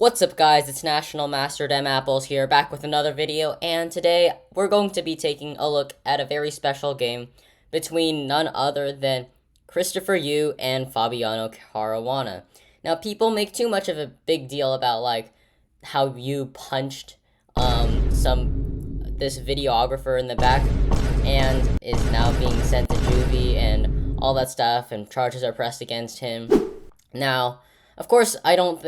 What's up guys, it's National Master Dem Apples here, back with another video, and today we're going to be taking a look at a very special game between none other than Christopher Yu and Fabiano Caruana. Now people make too much of a big deal about like how Yu punched this videographer in the back and is now being sent to juvie and all that stuff, and charges are pressed against him. Now, of course, I don't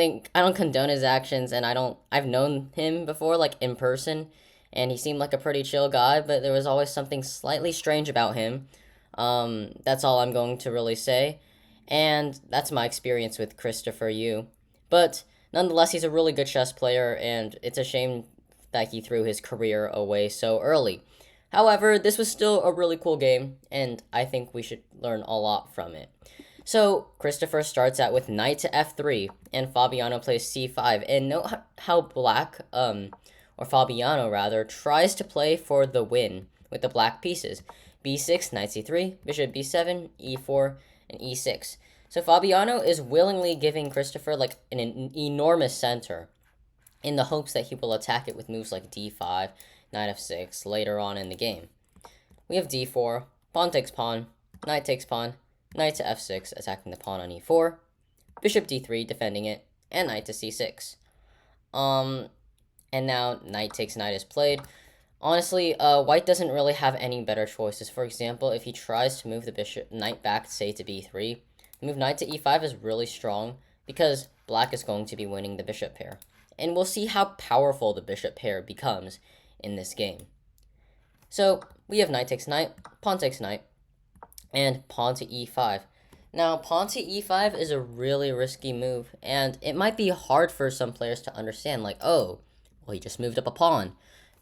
condone his actions, and I've known him before, like, in person, and he seemed like a pretty chill guy, but there was always something slightly strange about him. That's all I'm going to really say, and that's my experience with Christopher Yu. But, nonetheless, he's a really good chess player, and it's a shame that he threw his career away so early. However, this was still a really cool game, and I think we should learn a lot from it. So, Christopher starts out with knight to f3, and Fabiano plays c5, and note how black, or Fabiano rather, tries to play for the win with the black pieces. b6, knight c3, bishop b7, e4, and e6. So Fabiano is willingly giving Christopher like an enormous center in the hopes that he will attack it with moves like d5, knight f6 later on in the game. We have d4, pawn takes pawn, knight takes pawn, knight to f6, attacking the pawn on e4, bishop d3, defending it, and knight to c6. And now knight takes knight is played. Honestly, white doesn't really have any better choices. For example, if he tries to move the knight back, say, to b3, the move knight to e5 is really strong because black is going to be winning the bishop pair. And we'll see how powerful the bishop pair becomes in this game. So, we have knight takes knight, pawn takes knight, and pawn to e5. Now, pawn to e5 is a really risky move, and it might be hard for some players to understand, like, oh, well, he just moved up a pawn.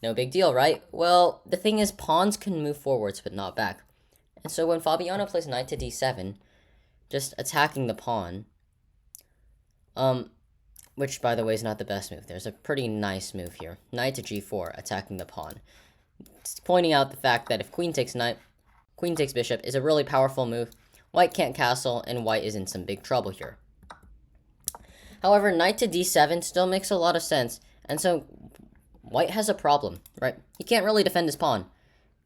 No big deal, right? Well, the thing is, pawns can move forwards, but not back. And so when Fabiano plays knight to d7, just attacking the pawn, which, by the way, is not the best move. There's a pretty nice move here. Knight to g4, attacking the pawn. It's pointing out the fact that if queen takes knight, queen takes bishop is a really powerful move. White can't castle, and white is in some big trouble here. However, knight to d7 still makes a lot of sense, and so white has a problem, right? He can't really defend his pawn,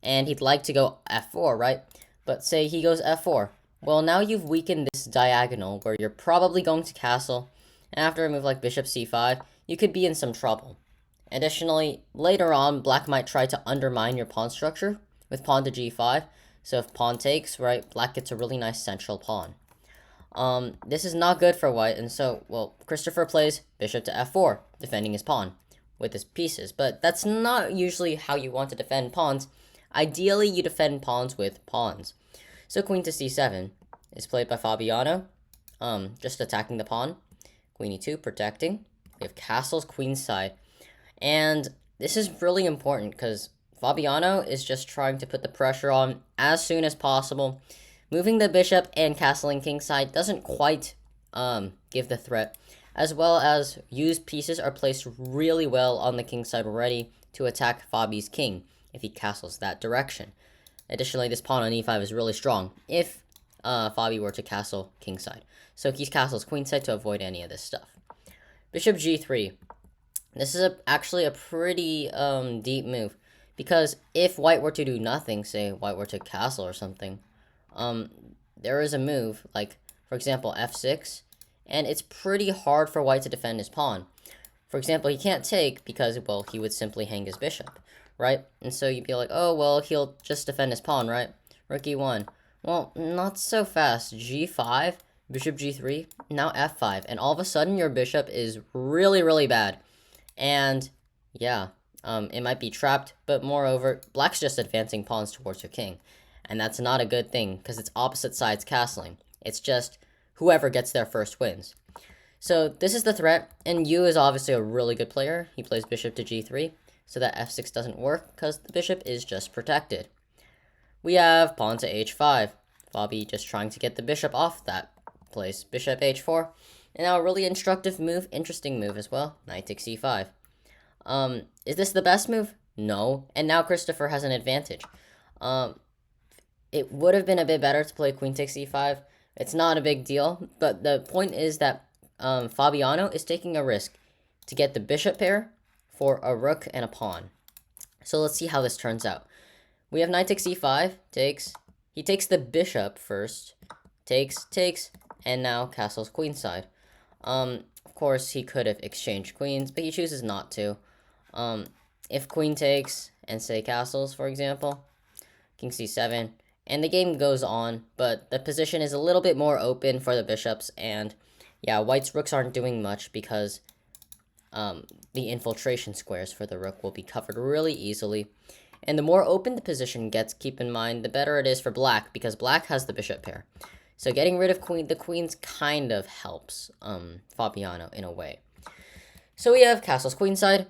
and he'd like to go f4, right? But say he goes f4. Well, now you've weakened this diagonal where you're probably going to castle, and after a move like bishop c5, you could be in some trouble. Additionally, later on, black might try to undermine your pawn structure with pawn to g5. So if pawn takes, right, black gets a really nice central pawn. This is not good for white, and so, well, Christopher plays bishop to f4, defending his pawn with his pieces. But that's not usually how you want to defend pawns. Ideally, you defend pawns with pawns. So queen to c7 is played by Fabiano, just attacking the pawn. Queen e2, protecting. We have castles queenside. And this is really important because Fabiano is just trying to put the pressure on as soon as possible. Moving the bishop and castling kingside doesn't quite give the threat, as well as used pieces are placed really well on the kingside, ready to attack Fabi's king if he castles that direction. Additionally, this pawn on e5 is really strong if Fabi were to castle kingside. So he castles queenside to avoid any of this stuff. Bishop g3. This is actually a pretty deep move. Because if white were to do nothing, say white were to castle or something, there is a move, like, for example, f6, and it's pretty hard for white to defend his pawn. For example, he can't take because, well, he would simply hang his bishop, right? And so you'd be like, oh, well, he'll just defend his pawn, right? Rook e1. Well, not so fast. g5, bishop g3, now f5, and all of a sudden your bishop is really, really bad. And, yeah. It might be trapped, but moreover, black's just advancing pawns towards your king. And that's not a good thing, because it's opposite sides castling. It's just whoever gets there first wins. So this is the threat, and Yu is obviously a really good player. He plays bishop to g3, so that f6 doesn't work, because the bishop is just protected. We have pawn to h5. Fabi just trying to get the bishop off that place. Bishop h4. And now a really instructive move, interesting move as well. Knight takes e5. Is this the best move? No. And now Christopher has an advantage. It would have been a bit better to play queen takes e5. It's not a big deal, but the point is that Fabiano is taking a risk. to get the bishop pair for a rook and a pawn. So let's see how this turns out. We have knight takes e5, takes. He takes the bishop first, takes, and now castles queenside. Of course, he could have exchanged queens, but he chooses not to. If queen takes and say castles, for example, king c7, and the game goes on, but the position is a little bit more open for the bishops, and yeah, white's rooks aren't doing much because the infiltration squares for the rook will be covered really easily. And the more open the position gets, keep in mind, the better it is for black, because black has the bishop pair. So getting rid of the queens kind of helps Fabiano in a way. So we have castles queenside,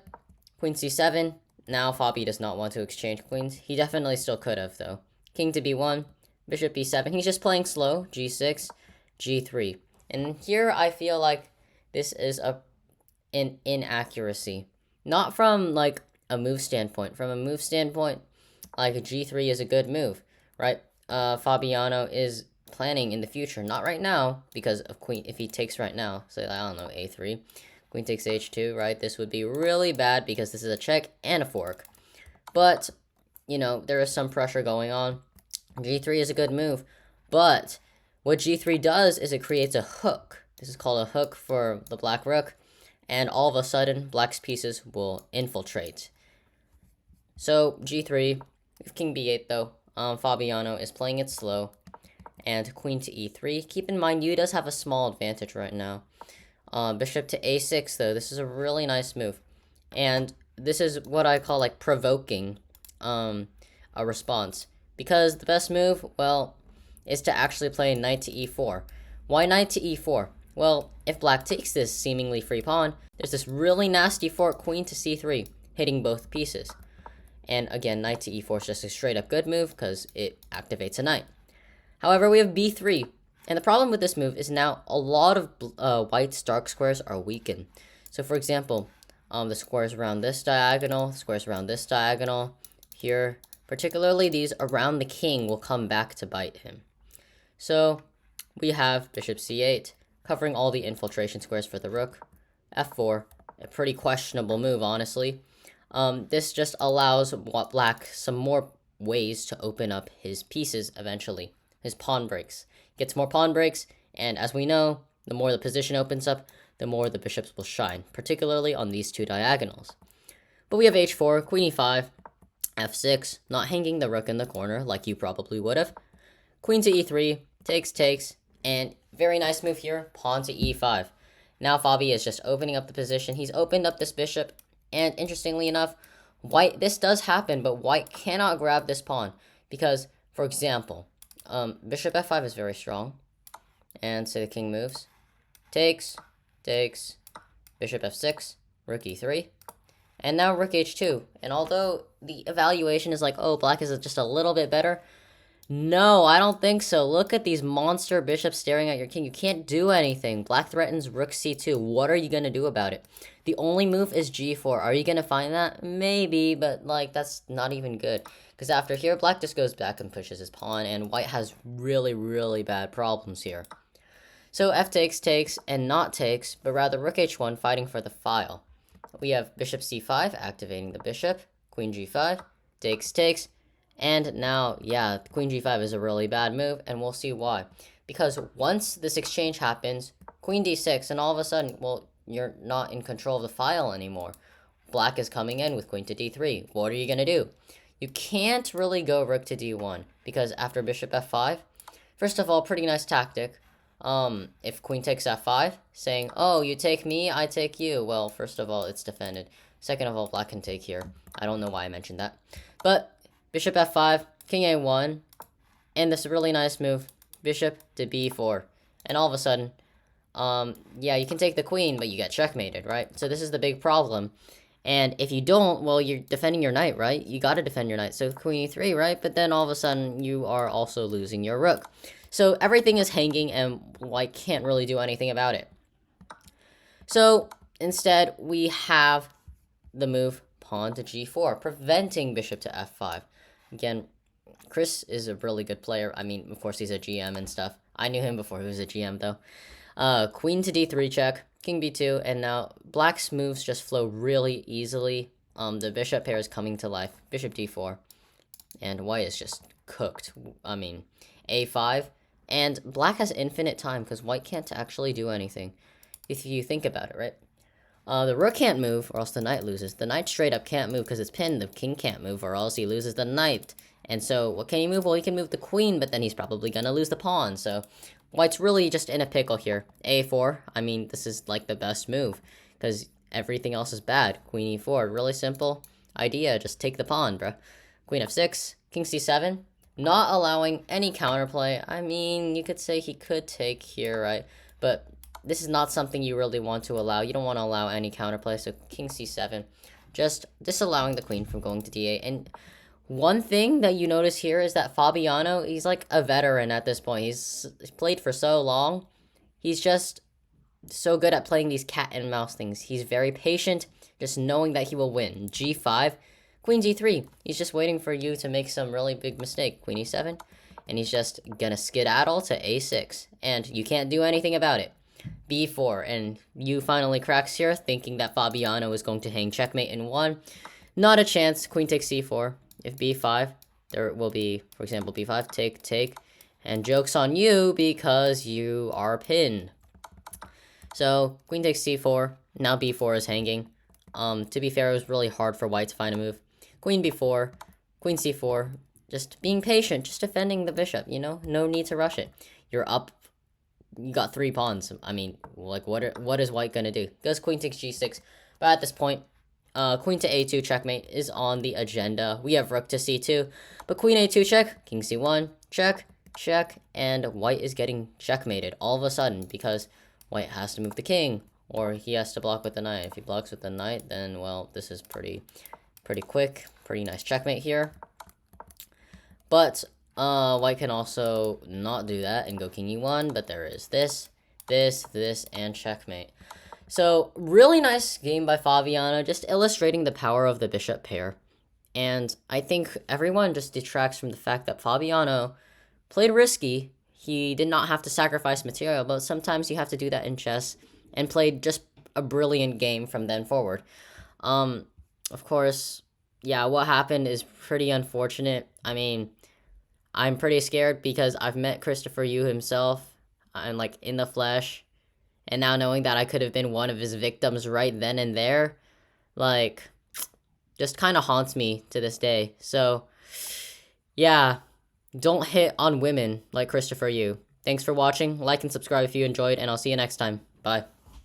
queen c7. Now Fabi does not want to exchange queens. He definitely still could have, though. King to b1, bishop b7. He's just playing slow, g6, g3. And here I feel like this is an inaccuracy. Not from, like, a move standpoint. From a move standpoint, like, a g3 is a good move, right? Fabiano is planning in the future, not right now, because of queen. If he takes right now, say, I don't know, a3, queen takes h2, right? This would be really bad because this is a check and a fork. But, you know, there is some pressure going on. g3 is a good move, but what g3 does is it creates a hook. This is called a hook for the black rook, and all of a sudden, black's pieces will infiltrate. So, g3, with king b8, though, Fabiano is playing it slow, and queen to e3. Keep in mind, you does have a small advantage right now. Bishop to a6, though, this is a really nice move. And this is what I call, like, provoking a response. Because the best move, well, is to actually play knight to e4. Why knight to e4? Well, if black takes this seemingly free pawn, there's this really nasty fork, queen to c3, hitting both pieces. And again, knight to e4 is just a straight up good move because it activates a knight. However, we have b3. And the problem with this move is now a lot of white's dark squares are weakened. So for example, the squares around this diagonal, squares around this diagonal, here, particularly these around the king will come back to bite him. So we have bishop c8, covering all the infiltration squares for the rook. f4, a pretty questionable move, honestly. This just allows black some more ways to open up his pieces eventually. His pawn breaks. Gets more pawn breaks, and as we know, the more the position opens up, the more the bishops will shine, particularly on these two diagonals. But we have h4, queen e5, f6, not hanging the rook in the corner like you probably would have. Queen to e3, takes, and very nice move here, pawn to e5. Now Fabi is just opening up the position. He's opened up this bishop, and interestingly enough, white, this does happen, but white cannot grab this pawn because, for example, bishop f5 is very strong, and so the king moves, takes, bishop f6, rook e3, and now rook h2. And although the evaluation is like, oh, black is just a little bit better, no, I don't think so. Look at these monster bishops staring at your king. You can't do anything. Black threatens rook c2. What are you going to do about it? The only move is g4. Are you going to find that? Maybe, but, like, that's not even good. Because after here, black just goes back and pushes his pawn, and white has really, really bad problems here. So f takes, and not takes, but rather rook h1 fighting for the file. We have bishop c5 activating the bishop, queen g5, takes, and now, yeah, queen g5 is a really bad move, and we'll see why. Because once this exchange happens, queen d6, and all of a sudden, well, you're not in control of the file anymore. Black is coming in with queen to d3. What are you going to do? You can't really go rook to d1, because after bishop f5, first of all, pretty nice tactic. If queen takes f5, saying, oh, you take me, I take you. Well, first of all, it's defended. Second of all, black can take here. I don't know why I mentioned that. But bishop f5, king a1, and this really nice move, bishop to b4. And all of a sudden, yeah, you can take the queen, but you get checkmated, right? So this is the big problem. And if you don't, well, you're defending your knight, right? You gotta defend your knight. So queen e3, right? But then all of a sudden, you are also losing your rook. So everything is hanging, and white can't really do anything about it. So instead, we have the move pawn to g4, preventing bishop to f5. Again, Chris is a really good player. I mean, of course, he's a GM and stuff. I knew him before he was a GM, though. Queen to d3 check, king b2, and now black's moves just flow really easily. The bishop pair is coming to life. Bishop d4, and white is just cooked. I mean, a5, and black has infinite time because white can't actually do anything. If you think about it, right? The rook can't move, or else the knight loses. The knight straight up can't move because it's pinned. The king can't move, or else he loses the knight. And so, what can he move? Well, he can move the queen, but then he's probably gonna lose the pawn. So, white's really just in a pickle here. a4, I mean, this is like the best move because everything else is bad. Queen e4, really simple idea. Just take the pawn, bruh. Queen f6, king c7, not allowing any counterplay. I mean, you could say he could take here, right? But this is not something you really want to allow. You don't want to allow any counterplay, so king c7, just disallowing the queen from going to d8. And one thing that you notice here is that Fabiano, he's like a veteran at this point. He's played for so long. He's just so good at playing these cat and mouse things. He's very patient, just knowing that he will win. g5, queen d3. He's just waiting for you to make some really big mistake. Queen e7, and he's just gonna skedaddle to a6, and you can't do anything about it. b4, and you finally cracks here, thinking that Fabiano is going to hang checkmate in one. Not a chance. Queen takes c4. If b5, there will be, for example, b5, take, and joke's on you because you are pinned. So, queen takes c4, now b4 is hanging. To be fair, it was really hard for white to find a move. Queen b4, queen c4, just being patient, just defending the bishop, you know? No need to rush it. You're up, you got 3 pawns. I mean, like, what is white gonna do? Goes queen takes g6, but at this point, queen to a2 checkmate is on the agenda. We have rook to c2, but queen a2 check, king c1, check, and white is getting checkmated all of a sudden because white has to move the king, or he has to block with the knight. If he blocks with the knight, then, well, this is pretty quick. Pretty nice checkmate here. But, white can also not do that and go king e1, but there is this, and checkmate. So, really nice game by Fabiano, just illustrating the power of the bishop pair. And I think everyone just detracts from the fact that Fabiano played risky. He did not have to sacrifice material, but sometimes you have to do that in chess, and played just a brilliant game from then forward. Of course, yeah, what happened is pretty unfortunate. I mean, I'm pretty scared because I've met Christopher Yu himself, and like in the flesh, and now knowing that I could have been one of his victims right then and there, like, just kind of haunts me to this day. So, yeah, don't hit on women like Christopher Yu. Thanks for watching. Like and subscribe if you enjoyed, and I'll see you next time. Bye.